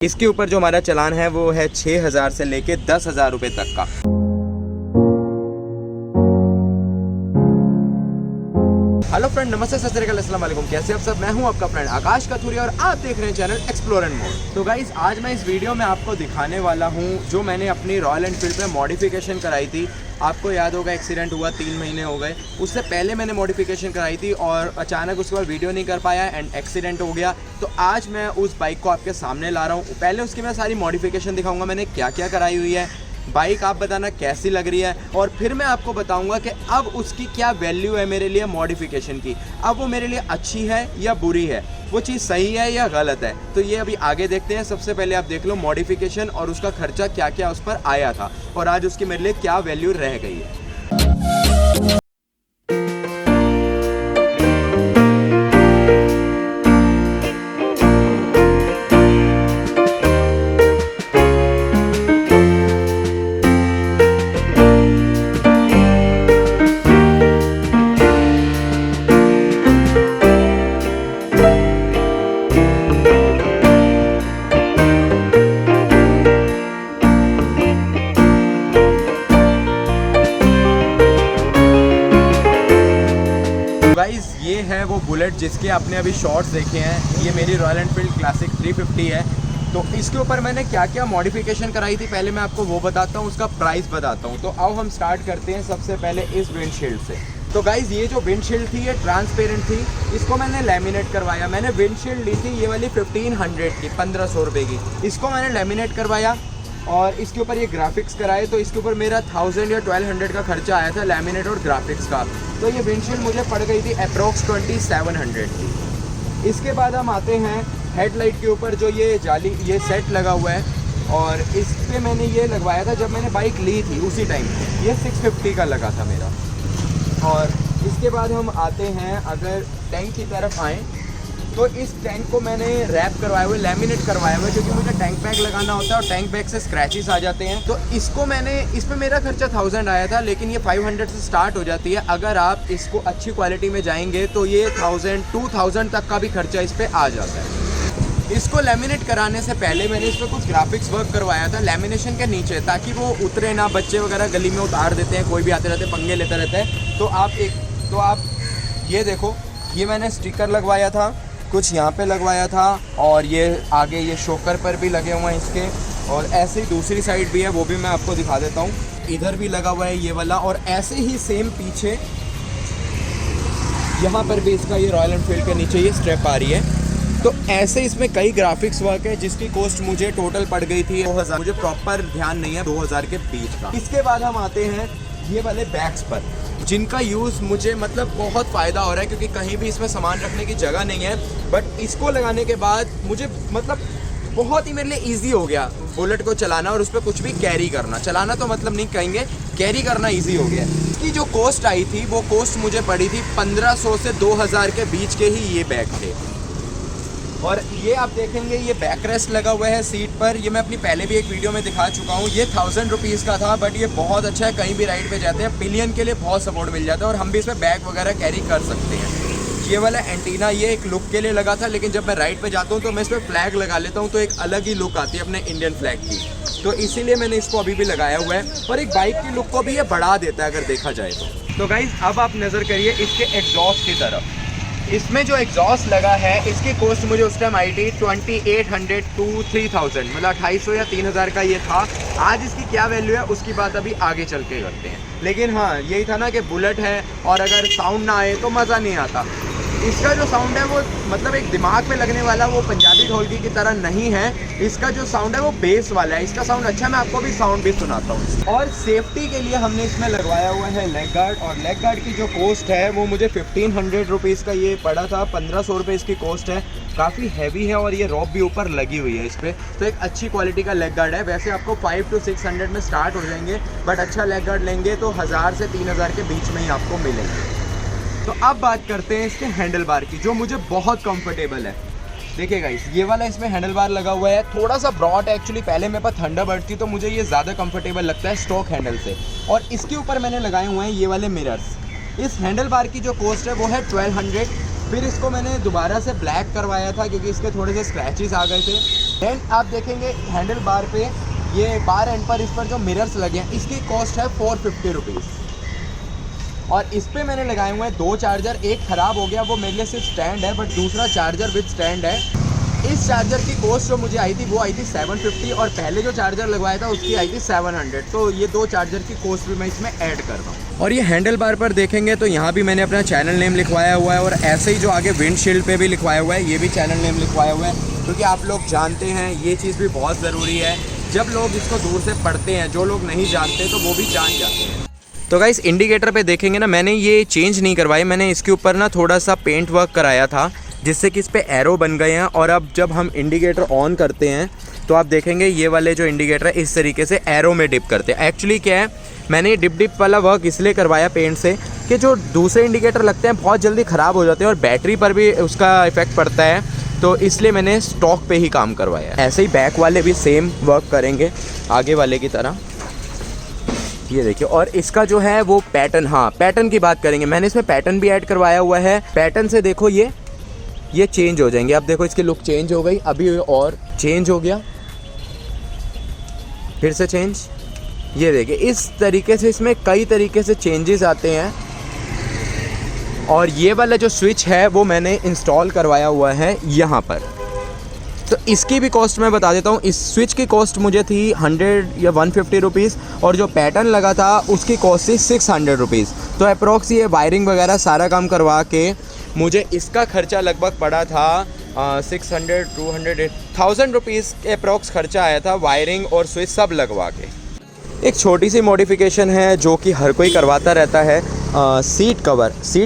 इसके ऊपर जो हमारा चालान है वो है 6,000 से लेके 10,000 रुपये तक का। हेलो फ्रेंड, नमस्ते, सत श्री अकाल, अस्सलाम वालेकुम। कैसे आप सब? मैं हूं आपका फ्रेंड आकाश कथुरिया और आप देख रहे हैं चैनल एक्सप्लोर एंड मोर। तो गाइस, आज मैं इस वीडियो में आपको दिखाने वाला हूं जो मैंने अपनी रॉयल एनफील्ड पे मॉडिफिकेशन कराई थी। आपको याद होगा एक्सीडेंट हुआ 3 महीने हो गए, उससे पहले मैंने मॉडिफिकेशन कराई थी और अचानक उसके बाद वीडियो नहीं कर पाया एंड एक्सीडेंट हो गया। तो आज मैं उस बाइक को आपके सामने ला रहा हूँ। पहले उसकी मैं सारी मॉडिफिकेशन दिखाऊंगा, मैंने क्या क्या कराई हुई है, बाइक आप बताना कैसी लग रही है, और फिर मैं आपको बताऊंगा कि अब उसकी क्या वैल्यू है मेरे लिए मॉडिफिकेशन की। अब वो मेरे लिए अच्छी है या बुरी है, वो चीज़ सही है या गलत है, तो ये अभी आगे देखते हैं। सबसे पहले आप देख लो मॉडिफिकेशन और उसका खर्चा क्या क्या उस पर आया था और आज उसकी मेरे लिए क्या वैल्यू रह गई है। गाइस, ये है वो बुलेट जिसके आपने अभी शॉर्ट्स देखे हैं। ये मेरी रॉयल एनफील्ड क्लासिक 350 है। तो इसके ऊपर मैंने क्या क्या मॉडिफिकेशन कराई थी पहले मैं आपको वो बताता हूँ, उसका प्राइस बताता हूँ। तो आओ हम स्टार्ट करते हैं सबसे पहले इस विंडशील्ड से। तो गाइस, ये जो विंडशील्ड थी ये ट्रांसपेरेंट थी, इसको मैंने लैमिनेट करवाया। मैंने विंडशील्ड ली थी ये वाली 1500 की, 1500 रुपये की। इसको मैंने लैमिनेट करवाया और इसके ऊपर ये ग्राफिक्स कराए। तो इसके ऊपर मेरा 1000 या 1200 का खर्चा आया था लैमिनेट और ग्राफिक्स का। तो ये विंडशील्ड मुझे पड़ गई थी अप्रोक्स 2700 की। इसके बाद हम आते हैं हेडलाइट के ऊपर, जो ये जाली ये सेट लगा हुआ है और इस पर मैंने ये लगवाया था जब मैंने बाइक ली थी उसी टाइम। ये 650 का लगा था मेरा। और इसके बाद हम आते हैं अगर टैंक की तरफ आएँ तो इस टैंक को मैंने रैप करवाया हुआ, लैमिनेट करवाया हुआ, क्योंकि मुझे टैंक पैक लगाना होता है और टैंक पैक से स्क्रैचेस आ जाते हैं। तो इसको मैंने, इस पर मेरा खर्चा 1000 आया था, लेकिन ये 500 से स्टार्ट हो जाती है। अगर आप इसको अच्छी क्वालिटी में जाएंगे तो ये 1000 2000 तक का भी खर्चा इस पर आ जाता है। इसको लैमिनेट कराने से पहले मैंने इस पर कुछ ग्राफिक्स वर्क करवाया था लैमिनेशन के नीचे, ताकि वो उतरे ना। बच्चे वगैरह गली में उतार देते हैं, कोई भी आते रहते पंगे लेते रहते हैं। तो आप ये देखो, ये मैंने स्टिकर लगवाया था, कुछ यहाँ पे लगवाया था और ये आगे ये शोकर पर भी लगे हुए हैं इसके, और ऐसे ही दूसरी साइड भी है, वो भी मैं आपको दिखा देता हूँ। इधर भी लगा हुआ है ये वाला, और ऐसे ही सेम पीछे यहाँ पर भी इसका ये रॉयल एनफील्ड के नीचे ये स्ट्रेप आ रही है। तो ऐसे इसमें कई ग्राफिक्स वर्क है जिसकी कॉस्ट मुझे टोटल पड़ गई थी 2000, मुझे प्रॉपर ध्यान नहीं है, 2000 के बीच का। इसके बाद हम आते हैं ये वाले बैग्स पर, जिनका यूज़ मुझे मतलब बहुत फ़ायदा हो रहा है, क्योंकि कहीं भी इसमें सामान रखने की जगह नहीं है। बट इसको लगाने के बाद मुझे मतलब बहुत ही मेरे लिए ईजी हो गया बुलेट को चलाना और उस पर कुछ भी कैरी करना। चलाना तो मतलब नहीं कहेंगे, कैरी करना ईजी हो गया। इसकी जो कॉस्ट आई थी वो कॉस्ट मुझे पड़ी थी 1500 से 2000 के बीच के ही ये बैग थे। और ये आप देखेंगे ये बैक रेस्ट लगा हुआ है सीट पर, ये मैं अपनी पहले भी एक वीडियो में दिखा चुका हूँ। ये 1000 रुपीज़ का था, बट ये बहुत अच्छा है, कहीं भी राइड पे जाते हैं पिलियन के लिए बहुत सपोर्ट मिल जाता है और हम भी इसमें बैग वगैरह कैरी कर सकते हैं। ये वाला एंटीना ये एक लुक के लिए लगा था, लेकिन जब मैं राइड पे जाता हूँ तो मैं इस पर फ्लैग लगा लेता हूँ, तो एक अलग ही लुक आती है अपने इंडियन फ्लैग की। तो इसीलिए मैंने इसको अभी भी लगाया हुआ है, और एक बाइक की लुक को भी ये बढ़ा देता है अगर देखा जाए तो गाइज, अब आप नज़र करिए इसके एग्जॉस्ट की तरफ। इसमें जो एग्जॉस्ट लगा है इसकी कॉस्ट मुझे उस टाइम आई थी 2800 to 3000, मतलब 250 या 3000 का ये था। आज इसकी क्या वैल्यू है उसकी बात अभी आगे चल के करते हैं। लेकिन हाँ, यही था ना कि बुलेट है और अगर साउंड ना आए तो मज़ा नहीं आता। इसका जो साउंड है वो मतलब एक दिमाग में लगने वाला, वो पंजाबी ढोलकी की तरह नहीं है। इसका जो साउंड है वो बेस वाला है, इसका साउंड अच्छा है। मैं आपको भी साउंड भी सुनाता हूँ। और सेफ्टी के लिए हमने इसमें लगवाया हुआ है लेग गार्ड, और लेग गार्ड की जो कॉस्ट है वो मुझे 1500 रुपीज़ का ये पड़ा था। 1500 रुपये इसकी कॉस्ट है, काफ़ी हैवी है और ये रॉप भी ऊपर लगी हुई है इस पर। तो एक अच्छी क्वालिटी का लेग गार्ड है। वैसे आपको 500 to 600 में स्टार्ट हो जाएंगे, बट अच्छा लेग गार्ड लेंगे तो 1000 से 3000 के बीच में ही आपको मिलेंगे। तो अब बात करते हैं इसके हैंडल बार की, जो मुझे बहुत कंफर्टेबल है। देखिए गाइस, ये वाला इसमें हैंडल बार लगा हुआ है, थोड़ा सा ब्रॉड है एक्चुअली। पहले मेरे पास थंडरबर्ड थी तो मुझे ये ज़्यादा कंफर्टेबल लगता है स्टॉक हैंडल से। और इसके ऊपर मैंने लगाए हुए हैं ये वाले मिरर्स। इस हैंडल बार की जो कॉस्ट है वो है 1200। फिर इसको मैंने दोबारा से ब्लैक करवाया था क्योंकि इसके थोड़े से स्क्रैचेस आ गए थे। देन आप देखेंगे हैंडल बार पे ये बार एंड पर इस पर जो मिरर्स लगे हैं इसकी कॉस्ट है 450 रुपीज़। और इस पे मैंने लगाए हुए हैं 2 चार्जर, एक ख़राब हो गया, वो मेरे लिए सिर्फ स्टैंड है, बट दूसरा चार्जर विद स्टैंड है। इस चार्जर की कॉस्ट जो मुझे आई थी वो आई थी 750 और पहले जो चार्जर लगवाया था उसकी आई थी 700। तो ये 2 चार्जर की कॉस्ट भी मैं इसमें ऐड कर रहा हूँ। और ये हैंडल बार पर देखेंगे तो यहाँ भी मैंने अपना चैनल नेम लिखवाया हुआ है और ऐसे ही जो आगे विंडशील्ड पे भी लिखवाया हुआ है ये भी चैनल नेम लिखवाया हुआ है, क्योंकि आप लोग जानते हैं ये चीज़ भी बहुत ज़रूरी है। जब लोग इसको दूर से पढ़ते हैं, जो लोग नहीं जानते तो वो भी जान जाते हैं। तो गाइस इंडिकेटर पे देखेंगे ना, मैंने ये चेंज नहीं करवाई, मैंने इसके ऊपर ना थोड़ा सा पेंट वर्क कराया था जिससे कि इस पे एरो बन गए हैं। और अब जब हम इंडिकेटर ऑन करते हैं तो आप देखेंगे ये वाले जो इंडिकेटर है इस तरीके से एरो में डिप करते हैं। एक्चुअली क्या है, मैंने डिप वाला वर्क इसलिए करवाया पेंट से कि जो दूसरे इंडिकेटर लगते हैं बहुत जल्दी ख़राब हो जाते हैं और बैटरी पर भी उसका इफ़ेक्ट पड़ता है, तो इसलिए मैंने स्टॉक पे ही काम करवाया। ऐसे ही बैक वाले भी सेम वर्क करेंगे आगे वाले की तरह। ये देखिए, और इसका जो है वो पैटर्न, हाँ पैटर्न की बात करेंगे, मैंने इसमें पैटर्न भी ऐड करवाया हुआ है। पैटर्न से देखो ये चेंज हो जाएंगे। अब देखो इसकी लुक चेंज हो गई, अभी और चेंज हो गया, फिर से चेंज। ये देखिए इस तरीके से इसमें कई तरीके से चेंजेस आते हैं। और ये वाला जो स्विच है वो मैंने इंस्टॉल करवाया हुआ है यहाँ पर। तो इसकी भी कॉस्ट मैं बता देता हूँ। इस स्विच की कॉस्ट मुझे थी 100 या 150 रुपीज़ और जो पैटर्न लगा था उसकी कॉस्ट थी 600 रुपीज़। तो अप्रॉक्स ये वायरिंग वगैरह सारा काम करवा के मुझे इसका खर्चा लगभग पड़ा था 600, 200, 1000 रुपीज़ के अप्रॉक्स खर्चा आया था वायरिंग और स्विच सब लगवा के। एक छोटी सी मॉडिफिकेशन है जो कि हर कोई करवाता रहता है, सीट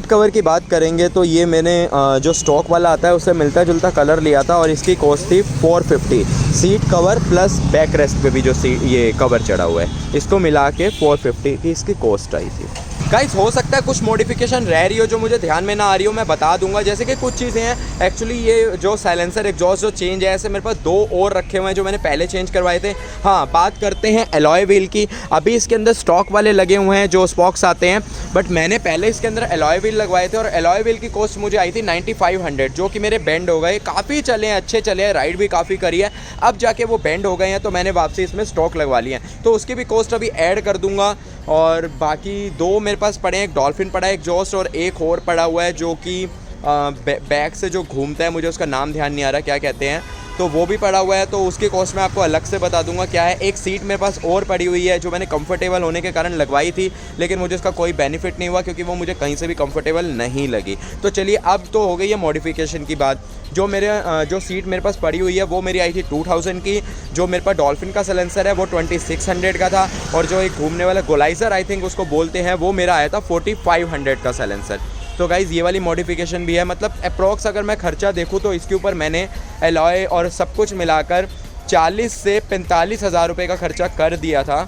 कवर की बात करेंगे तो ये मैंने जो स्टॉक वाला आता है उससे मिलता जुलता कलर लिया था और इसकी कॉस्ट थी 450। Seat cover plus back rest पे भी जो ये कवर चढ़ा हुआ है, इसको मिला के 450 की इसकी कॉस्ट आई थी। गाइस हो सकता है कुछ मॉडिफिकेशन रह रही हो जो मुझे ध्यान में ना आ रही हो, मैं बता दूंगा। जैसे कि कुछ चीज़ें हैं, एक्चुअली ये जो साइलेंसर एग्जॉस्ट जो चेंज है, ऐसे मेरे पास 2 और रखे हुए हैं जो मैंने पहले चेंज करवाए थे। हाँ, बात करते हैं एलॉय व्हील की। अभी इसके अंदर स्टॉक वाले लगे हुए हैं जो स्पॉक्स आते हैं, बट मैंने पहले इसके अंदर एलॉय व्हील लगवाए थे और एलॉय व्हील की कॉस्ट मुझे आई थी 9500, जो कि मेरे बेंड हो गए, काफ़ी चले हैं, अच्छे चले हैं, राइड भी काफ़ी करी है। अब जाके वो बेंड हो गए हैं तो मैंने वापसी इसमें स्टॉक लगवा लिए हैं, तो उसकी भी कॉस्ट अभी ऐड कर दूंगा। और बाकी 2 मेरे पास पड़े हैं, एक डॉल्फिन पड़ा है एग्जॉस्ट और एक और पड़ा हुआ है जो कि बैक से जो घूमता है, मुझे उसका नाम ध्यान नहीं आ रहा क्या कहते हैं, तो वो भी पड़ा हुआ है। तो उसकी कॉस्ट मैं आपको अलग से बता दूंगा क्या है। एक सीट मेरे पास और पड़ी हुई है जो मैंने कंफर्टेबल होने के कारण लगवाई थी, लेकिन मुझे उसका कोई बेनिफिट नहीं हुआ क्योंकि वो मुझे कहीं से भी कंफर्टेबल नहीं लगी। तो चलिए, अब तो हो गई है मॉडिफिकेशन की बात। जो सीट मेरे पास पड़ी हुई है वो मेरी आई थी 2000 की। जो मेरे पास डॉल्फिन का साइलेंसर है वो 2600 का था और जो एक घूमने वाला गोलाइजर आई थिंक उसको बोलते हैं, वो मेरा आया था 4500 का साइलेंसर। तो गाइज़ ये वाली मॉडिफिकेशन भी है, मतलब अप्रॉक्स अगर मैं खर्चा देखूँ तो इसके ऊपर मैंने एलॉय और सब कुछ मिलाकर 40 से 45 हज़ार रुपये का खर्चा कर दिया था।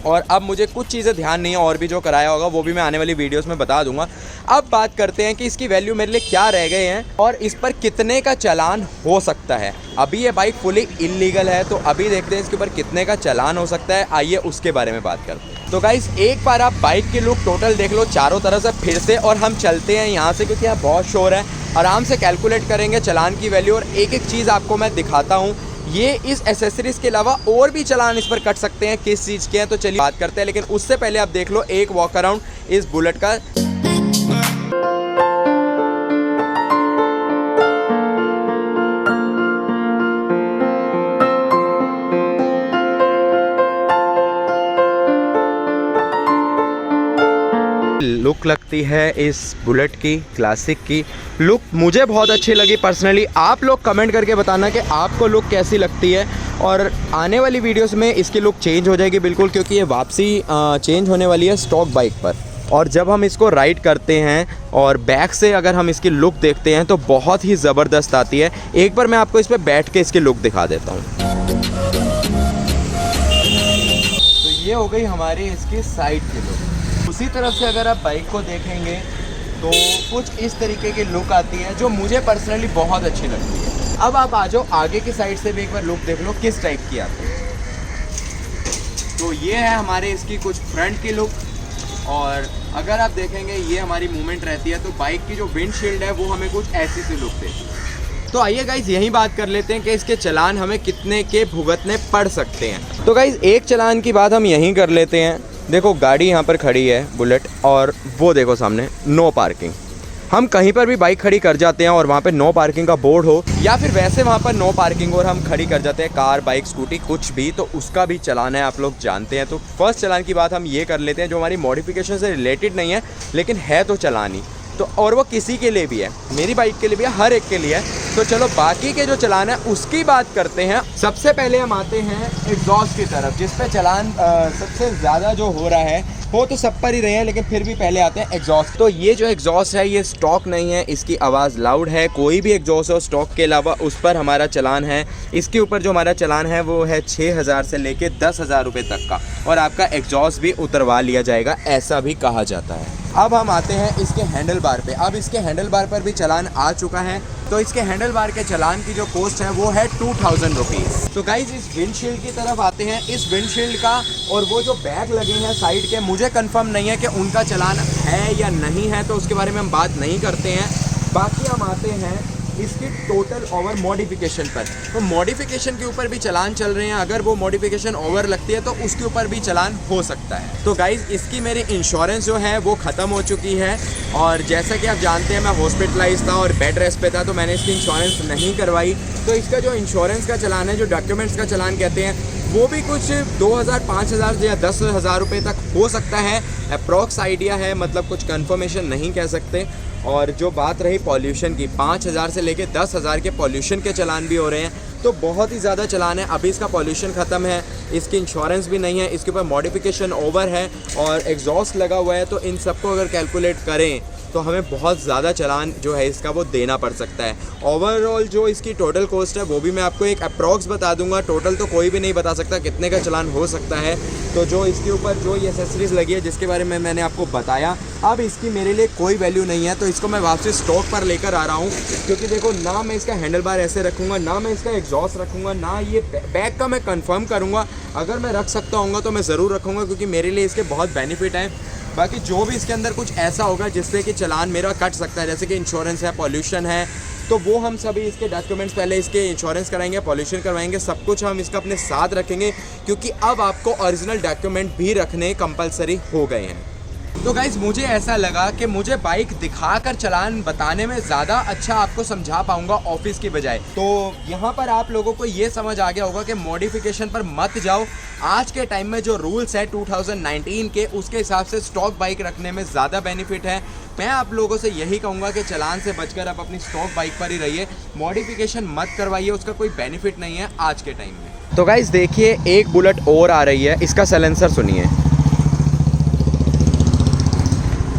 और अब मुझे कुछ चीज़ें ध्यान नहीं है, और भी जो कराया होगा वो भी मैं आने वाली वीडियोस में बता दूंगा। अब बात करते हैं कि इसकी वैल्यू मेरे लिए क्या रह गए हैं और इस पर कितने का चालान हो सकता है। अभी ये बाइक फुली इलीगल है, तो अभी देखते हैं इसके ऊपर कितने का चालान हो सकता है, आइए उसके बारे में बात करते हैं। तो गाइस एक बार आप बाइक की लुक टोटल देख लो चारों तरफ से फिर से, और हम चलते हैं यहाँ से क्योंकि यहाँ बहुत शोर है। आराम से कैलकुलेट करेंगे चालान की वैल्यू और एक एक चीज़ आपको मैं दिखाता हूँ। ये इस एसेसरीज़ के अलावा और भी चालान इस पर कट सकते हैं, किस चीज़ के हैं तो चलिए बात करते हैं। लेकिन उससे पहले आप देख लो एक वॉक अराउंड इस बुलेट का। लुक लगती है इस बुलेट की, क्लासिक की लुक मुझे बहुत अच्छी लगी पर्सनली। आप लोग कमेंट करके बताना कि आपको लुक कैसी लगती है, और आने वाली वीडियोस में इसकी लुक चेंज हो जाएगी बिल्कुल, क्योंकि ये वापसी चेंज होने वाली है स्टॉक बाइक पर। और जब हम इसको राइड करते हैं और बैक से अगर हम इसकी लुक देखते हैं तो बहुत ही ज़बरदस्त आती है। एक बार मैं आपको इस पर बैठ के इसकी लुक दिखा देता हूँ। तो ये हो गई हमारी इसकी साइड की लुक। उसी तरफ से अगर आप बाइक को देखेंगे तो कुछ इस तरीके की लुक आती है जो मुझे पर्सनली बहुत अच्छी लगती है। अब आप आ जाओ आगे की साइड से भी एक बार लुक देख लो किस टाइप की आती है। तो ये है हमारे इसकी कुछ फ्रंट की लुक, और अगर आप देखेंगे ये हमारी मूवमेंट रहती है तो बाइक की जो विंडशील्ड है वो हमें कुछ ऐसी सी लुक देती है। तो आइए गाइज यही बात कर लेते हैं कि इसके चालान हमें कितने के भुगतने पड़ सकते हैं। तो गाइज एक चालान की बात हम यहीं कर लेते हैं। देखो गाड़ी यहाँ पर खड़ी है बुलेट, और वो देखो सामने नो पार्किंग। हम कहीं पर भी बाइक खड़ी कर जाते हैं और वहाँ पे नो पार्किंग का बोर्ड हो, या फिर वैसे वहाँ पर नो पार्किंग और हम खड़ी कर जाते हैं कार, बाइक, स्कूटी कुछ भी, तो उसका भी चालान है, आप लोग जानते हैं। तो फर्स्ट चालान की बात हम ये कर लेते हैं जो हमारी मॉडिफिकेशन से रिलेटेड नहीं है, लेकिन है तो चालान ही। तो और वो किसी के लिए भी है, मेरी बाइक के लिए भी है, हर एक के लिए है। तो चलो बाकी के जो चालान है उसकी बात करते हैं। सबसे पहले हम आते हैं एग्जॉस्ट की तरफ, जिस पे चालान सबसे ज़्यादा जो हो रहा है वो तो सब पर ही रहे हैं, लेकिन फिर भी पहले आते हैं एग्जॉस्ट। तो ये जो एग्जॉस्ट है ये स्टॉक नहीं है, इसकी आवाज़ लाउड है। कोई भी एग्जॉस्ट हो स्टॉक के अलावा उस पर हमारा चालान है। इसके ऊपर जो हमारा चालान है वो है 6,000 से लेके 10,000 रुपये तक का, और आपका एग्जॉस्ट भी उतरवा लिया जाएगा, ऐसा भी कहा जाता है। अब हम आते हैं इसके हैंडल बार पे। अब इसके हैंडल बार पर भी चालान आ चुका है। तो इसके हैंडल बार के चालान की जो कॉस्ट है वो है 2000 रुपीज़। तो गाइज इस विंडशील्ड की तरफ आते हैं। इस विंडशील्ड का और वो जो बैग लगे हैं साइड के, मुझे कंफर्म नहीं है कि उनका चालान है या नहीं है, तो उसके बारे में हम बात नहीं करते हैं। बाकी हम आते हैं इसकी टोटल ओवर मॉडिफिकेशन पर। तो मॉडिफिकेशन के ऊपर भी चालान चल रहे हैं। अगर वो मॉडिफिकेशन ओवर लगती है तो उसके ऊपर भी चालान हो सकता है। तो गाइज़ इसकी मेरी इंश्योरेंस जो है वो ख़त्म हो चुकी है, और जैसा कि आप जानते हैं मैं हॉस्पिटलाइज था और बेड रेस्ट पे था, तो मैंने इसकी इंश्योरेंस नहीं करवाई। तो इसका जो इंश्योरेंस का चालान है, जो डॉक्यूमेंट्स का चालान कहते हैं, वो भी कुछ 2,000, 5,000 या 10,000 रुपये तक हो सकता है। अप्रॉक्स आइडिया है, मतलब कुछ कंफर्मेशन नहीं कह सकते। और जो बात रही पॉल्यूशन की, 5,000 से लेके 10,000 के पॉल्यूशन के चालान भी हो रहे हैं। तो बहुत ही ज़्यादा चालान है। अभी इसका पॉल्यूशन ख़त्म है, इसकी इंश्योरेंस भी नहीं है, इसके ऊपर मॉडिफिकेशन ओवर है और एग्जॉस्ट लगा हुआ है। तो इन सबको अगर कैलकुलेट करें तो हमें बहुत ज़्यादा चालान जो है इसका वो देना पड़ सकता है। ओवरऑल जो इसकी टोटल कॉस्ट है वो भी मैं आपको एक अप्रॉक्स बता दूंगा। टोटल तो कोई भी नहीं बता सकता कितने का चालान हो सकता है। तो जो इसके ऊपर जो ये एक्सेसरीज़ लगी है जिसके बारे में मैंने आपको बताया, अब इसकी मेरे लिए कोई वैल्यू नहीं है। तो इसको मैं वापसी स्टॉक पर लेकर आ रहा हूँ, क्योंकि देखो ना मैं इसका हैंडल बार ऐसे रखूँगा, ना मैं इसका एग्जॉस्ट रखूँगा, ना ये बैग का मैं कंफर्म करूँगा। अगर मैं रख सकता हूँगा तो मैं ज़रूर रखूँगा, क्योंकि मेरे लिए इसके बहुत बेनिफिट हैं। बाकी जो भी इसके अंदर कुछ ऐसा होगा जिससे कि चालान मेरा कट सकता है, जैसे कि इंश्योरेंस है, पॉल्यूशन है, तो वो हम सभी इसके डॉक्यूमेंट्स पहले इसके इंश्योरेंस कराएंगे, पॉल्यूशन करवाएंगे, सब कुछ हम इसका अपने साथ रखेंगे, क्योंकि अब आपको ओरिजिनल डॉक्यूमेंट भी रखने कंपलसरी हो गए हैं। तो गाइज़ मुझे ऐसा लगा कि मुझे बाइक दिखाकर चालान बताने में ज़्यादा अच्छा आपको समझा पाऊंगा ऑफिस की बजाय। तो यहाँ पर आप लोगों को ये समझ आ गया होगा कि मॉडिफिकेशन पर मत जाओ। आज के टाइम में जो रूल्स है 2019 के, उसके हिसाब से स्टॉक बाइक रखने में ज़्यादा बेनिफिट है। मैं आप लोगों से यही कहूँगा कि चालान से बचकर आप अपनी स्टॉक बाइक पर ही रहिए, मॉडिफिकेशन मत करवाइए, उसका कोई बेनिफिट नहीं है आज के टाइम में। तो गाइज़ देखिए एक बुलेट और आ रही है, इसका साइलेंसर सुनिए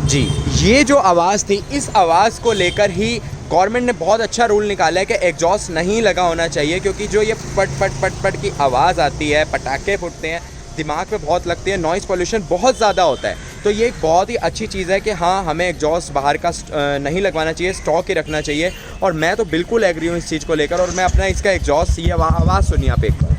जी। ये जो आवाज़ थी, इस आवाज़ को लेकर ही गवर्नमेंट ने बहुत अच्छा रूल निकाला है कि एग्जॉस्ट नहीं लगा होना चाहिए, क्योंकि जो ये पट पट पट पट की आवाज़ आती है, पटाखे फूटते हैं, दिमाग पे बहुत लगती है, नॉइज़ पोल्यूशन बहुत ज़्यादा होता है। तो ये एक बहुत ही अच्छी चीज़ है कि हाँ हमें एग्जॉस्ट बाहर का नहीं लगवाना चाहिए, स्टॉक ही रखना चाहिए। और मैं तो बिल्कुल एग्री हूँ इस चीज़ को लेकर। और मैं अपना इसका एग्जॉस्ट ये आवाज़ सुनिए आप एक बार।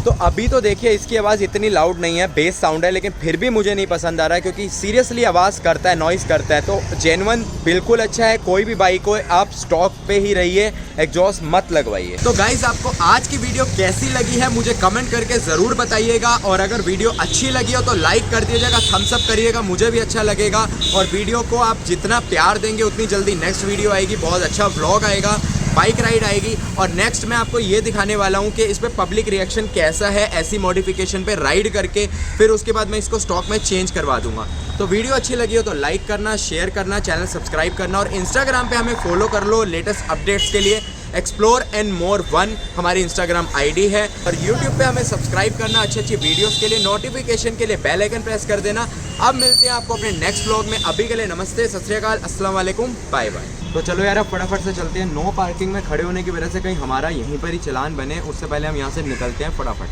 तो अभी तो देखिए इसकी आवाज़ इतनी लाउड नहीं है, बेस साउंड है, लेकिन फिर भी मुझे नहीं पसंद आ रहा है, क्योंकि सीरियसली आवाज़ करता है, नॉइज़ करता है। तो जेन्युइन बिल्कुल अच्छा है। कोई भी बाइक हो आप स्टॉक पे ही रहिए, एग्जॉस्ट मत लगवाइए। तो गाइज़ आपको आज की वीडियो कैसी लगी है मुझे कमेंट करके ज़रूर बताइएगा। और अगर वीडियो अच्छी लगी हो तो लाइक कर दीजिएगा, थम्स अप करिएगा, मुझे भी अच्छा लगेगा। और वीडियो को आप जितना प्यार देंगे उतनी जल्दी नेक्स्ट वीडियो आएगी, बहुत अच्छा व्लॉग आएगा, बाइक राइड आएगी। और नेक्स्ट मैं आपको ये दिखाने वाला हूँ कि इस पर पब्लिक रिएक्शन कैसा है ऐसी मॉडिफिकेशन पे राइड करके, फिर उसके बाद मैं इसको स्टॉक में चेंज करवा दूंगा। तो वीडियो अच्छी लगी हो तो लाइक करना, शेयर करना, चैनल सब्सक्राइब करना, और इंस्टाग्राम पे हमें फॉलो कर लो लेटेस्ट अपडेट्स के लिए। एक्सप्लोर एंड मोर 1 हमारी इंस्टाग्राम आईडी है। और यूट्यूब पे हमें सब्सक्राइब करना अच्छी अच्छी वीडियोस के लिए, नोटिफिकेशन के लिए बेल आइकन प्रेस कर देना। अब मिलते हैं आपको अपने नेक्स्ट व्लॉग में। अभी के लिए नमस्ते, सत श्री अकाल, अस्सलाम वालेकुम, बाय बाय। तो चलो यार अब फटाफट से चलते हैं। नो पार्किंग में खड़े होने की वजह से कहीं हमारा यहीं पर ही चालान बने, उससे पहले हम यहाँ से निकलते हैं फटाफट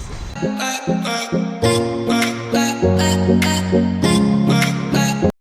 से।